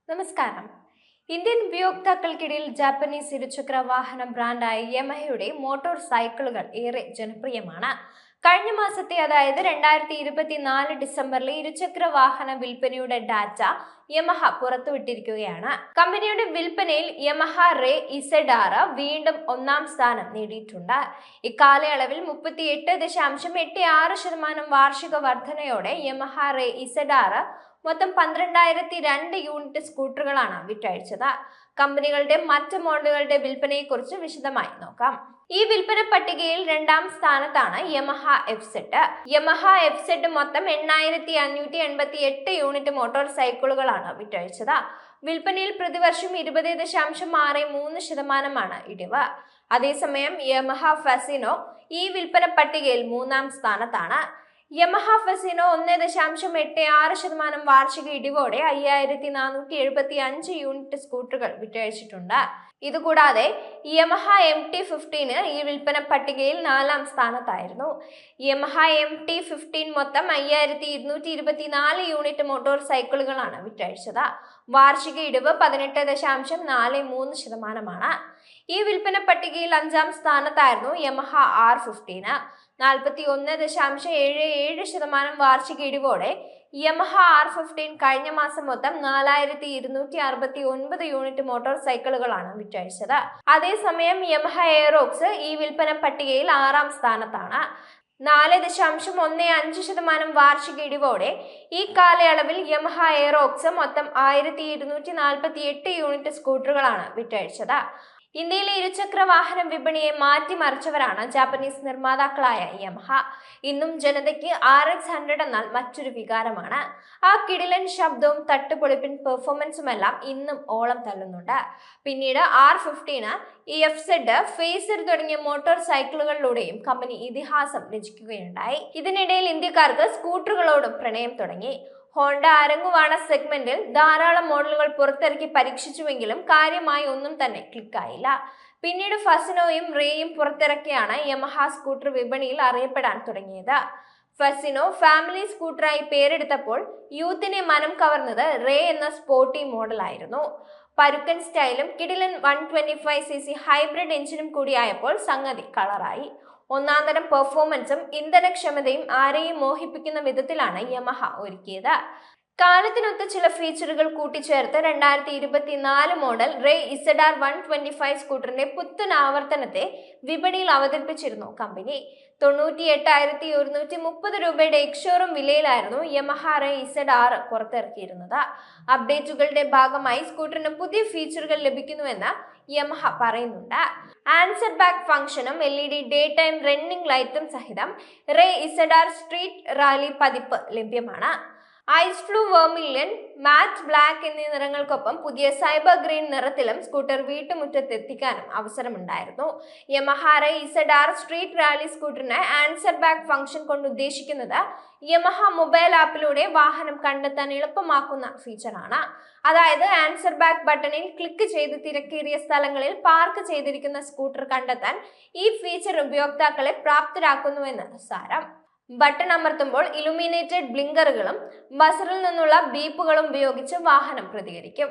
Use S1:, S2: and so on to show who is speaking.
S1: നമസ്കാരം. Indian ഉപയോക്താക്കൾക്കിടയിൽ Japanese ഇരുചക്ര വാഹന ബ്രാൻഡായ യമഹയുടെ മോട്ടോർ സൈക്കിളുകൾ ഏറെ ജനപ്രിയമാണ്. കഴിഞ്ഞ മാസത്തെ അതായത് 2024 ഡിസംബറിലെ ഇരുചക്ര വാഹന വിൽപ്പനയുടെ ഡാറ്റ യമഹ പുറത്തുവിട്ടിരിക്കുകയാണ്. കമ്പനിയുടെ വിൽപ്പനയിൽ യമഹ റേ ഇസെഡാർ വീണ്ടും ഒന്നാം സ്ഥാനം നേടിയിട്ടുണ്ട്. ഇക്കാലയളവിൽ 38.86% വാർഷിക വർധനയോടെ യമഹ റേ ഇസെഡാർ മൊത്തം 12,002 യൂണിറ്റ് സ്കൂട്ടറുകളാണ് വിറ്റഴിച്ചത്. കമ്പനികളുടെ മറ്റ് മോഡലുകളുടെ വിൽപ്പനയെക്കുറിച്ച് വിശദമായി നോക്കാം. ഈ വിൽപ്പന പട്ടികയിൽ രണ്ടാം സ്ഥാനത്താണ് യമഹ എഫ്-സെഡ്. യമഹ എഫ്-സെഡ് മൊത്തം 8,588 യൂണിറ്റ് മോട്ടോർ സൈക്കിളുകളാണ് വിറ്റഴിച്ചത്. വിൽപ്പനയിൽ പ്രതിവർഷം 20.63% ഇടിവ്. അതേസമയം യമഹ ഫസിനോ ഈ വിൽപ്പന പട്ടികയിൽ മൂന്നാം സ്ഥാനത്താണ്. യമഹ ഫസിനോ 1.86% വാർഷിക ഇടിവോടെ 5,475 യൂണിറ്റ് സ്കൂട്ടറുകൾ വിറ്റഴിച്ചിട്ടുണ്ട്. ഇതുകൂടാതെ യമഹ MT-15 ഈ വിൽപ്പന പട്ടികയിൽ നാലാം സ്ഥാനത്തായിരുന്നു. യമഹ MT-15 മൊത്തം 5,224 യൂണിറ്റ് മോട്ടോർ സൈക്കിളുകളാണ് വിറ്റഴിച്ചത്. വാർഷിക ഇടിവ് 18.43%. ഈ വിൽപ്പന പട്ടികയിൽ അഞ്ചാം സ്ഥാനത്തായിരുന്നു യമഹ R15. 41.77% വാർഷിക ഇടിവോടെ യമഹ R15 കഴിഞ്ഞ മാസം മൊത്തം 4,269 യൂണിറ്റ് മോട്ടോർ സൈക്കിളുകളാണ് വിറ്റഴിച്ചത്. അതേസമയം യമഹ എയറോക്സ് ഈ വിൽപ്പന പട്ടികയിൽ ആറാം സ്ഥാനത്താണ്. 4.15% വാർഷിക ഇടിവോടെ ഈ കാലയളവിൽ യമഹ എയറോക്സ് മൊത്തം 1,248 യൂണിറ്റ് സ്കൂട്ടറുകളാണ് വിറ്റഴിച്ചത്. ഇന്ത്യയിലെ ഇരുചക്ര വാഹന വിപണിയെ മാറ്റിമറിച്ചവരാണ് ജാപ്പനീസ് നിർമ്മാതാക്കളായ യമഹ. ഇന്നും ജനതയ്ക്ക് RX-100 എന്നാൽ മറ്റൊരു വികാരമാണ്. ആ കിടിലൻ ശബ്ദവും തട്ടുപൊളിപ്പിൻ പെർഫോമൻസുമെല്ലാം ഇന്നും ഓളം തള്ളുന്നുണ്ട്. പിന്നീട് R15, എഫ്-സെഡ്, ഫേസർ തുടങ്ങിയ മോട്ടോർ സൈക്കിളുകളിലൂടെയും കമ്പനി ഇതിഹാസം രചിക്കുകയുണ്ടായി. ഇതിനിടയിൽ ഇന്ത്യക്കാർക്ക് സ്കൂട്ടറുകളോടും പ്രണയം തുടങ്ങി. ഹോണ്ട അരങ്ങുവാണ സെഗ്മെന്റിൽ ധാരാളം മോഡലുകൾ പുറത്തിറക്കി പരീക്ഷിച്ചുവെങ്കിലും കാര്യമായി ഒന്നും തന്നെ ക്ലിക്കായില്ല. പിന്നീട് ഫസിനോയും റേയും പുറത്തിറക്കിയാണ് യമഹ സ്കൂട്ടർ വിപണിയിൽ അറിയപ്പെടാൻ തുടങ്ങിയത്. ഫസിനോ ഫാമിലി സ്കൂട്ടറായി പേരെടുത്തപ്പോൾ യൂത്തിനെ മനം കവർന്നത് റേ എന്ന സ്പോർട്ടി മോഡലായിരുന്നു. പരുക്കൻ സ്റ്റൈലും കിടിലൻ 125cc ഹൈബ്രിഡ് എഞ്ചിനും കൂടിയായപ്പോൾ സംഗതി കളറായി. ഒന്നാന്തരം പെർഫോമൻസും ഇന്ധനക്ഷമതയും ആരെയും മോഹിപ്പിക്കുന്ന വിധത്തിലാണ് യമഹ ഒരുക്കിയത്. കാലത്തിനൊത്ത ചില ഫീച്ചറുകൾ കൂട്ടിച്ചേർത്ത് 2024 മോഡൽ റേ ഇസെഡാർ 125 സ്കൂട്ടറിന്റെ പുത്തൻ ആവർത്തനത്തെ വിപണിയിൽ അവതരിപ്പിച്ചിരുന്നു കമ്പനി. 98,130 രൂപയുടെ എക്സ്ഷോറൂം വിലയിലായിരുന്നു യമഹ റേ ഇസെഡാർ പുറത്തിറക്കിയിരുന്നത്. അപ്ഡേറ്റുകളുടെ ഭാഗമായി സ്കൂട്ടറിന് പുതിയ ഫീച്ചറുകൾ ലഭിക്കുന്നുവെന്ന് യമഹ പറയുന്നുണ്ട്. ആൻസർ ബാക്ക് ഫംഗ്ഷനും LED ഡേ ടൈം റണ്ണിംഗ് ലൈറ്റും സഹിതം റേ ഇസെഡാർ സ്ട്രീറ്റ് റാലി പതിപ്പ് ലഭ്യമാണ്. Ice fluo vermilion, matte black എന്നീ നിറങ്ങൾക്കൊപ്പം പുതിയ സൈബർ ഗ്രീൻ നിറത്തിലും സ്കൂട്ടർ വീട്ടുമുറ്റത്തെത്തിക്കാനും അവസരമുണ്ടായിരുന്നു. Yamaha Ray Z R street rally സ്കൂട്ടറിന് ആൻസർ ബാക്ക് ഫംഗ്ഷൻ കൊണ്ട് ഉദ്ദേശിക്കുന്നത് യമഹ മൊബൈൽ ആപ്പിലൂടെ വാഹനം കണ്ടെത്താൻ എളുപ്പമാക്കുന്ന ഫീച്ചറാണ്. അതായത് ആൻസർ ബാക്ക് ബട്ടണിൽ ക്ലിക്ക് ചെയ്ത് തിരക്കേറിയ സ്ഥലങ്ങളിൽ പാർക്ക് ചെയ്തിരിക്കുന്ന സ്കൂട്ടർ കണ്ടെത്താൻ ഈ ഫീച്ചർ ഉപയോക്താക്കളെ പ്രാപ്തരാക്കുന്നുവെന്ന് സാരം. ബട്ടൺ അമർത്തുമ്പോൾ ഇലുമിനേറ്റഡ് ബ്ലിങ്കറുകളും ബസറിൽ നിന്നുള്ള ബീപ്പുകളും ഉപയോഗിച്ച് വാഹനം പ്രതികരിക്കും.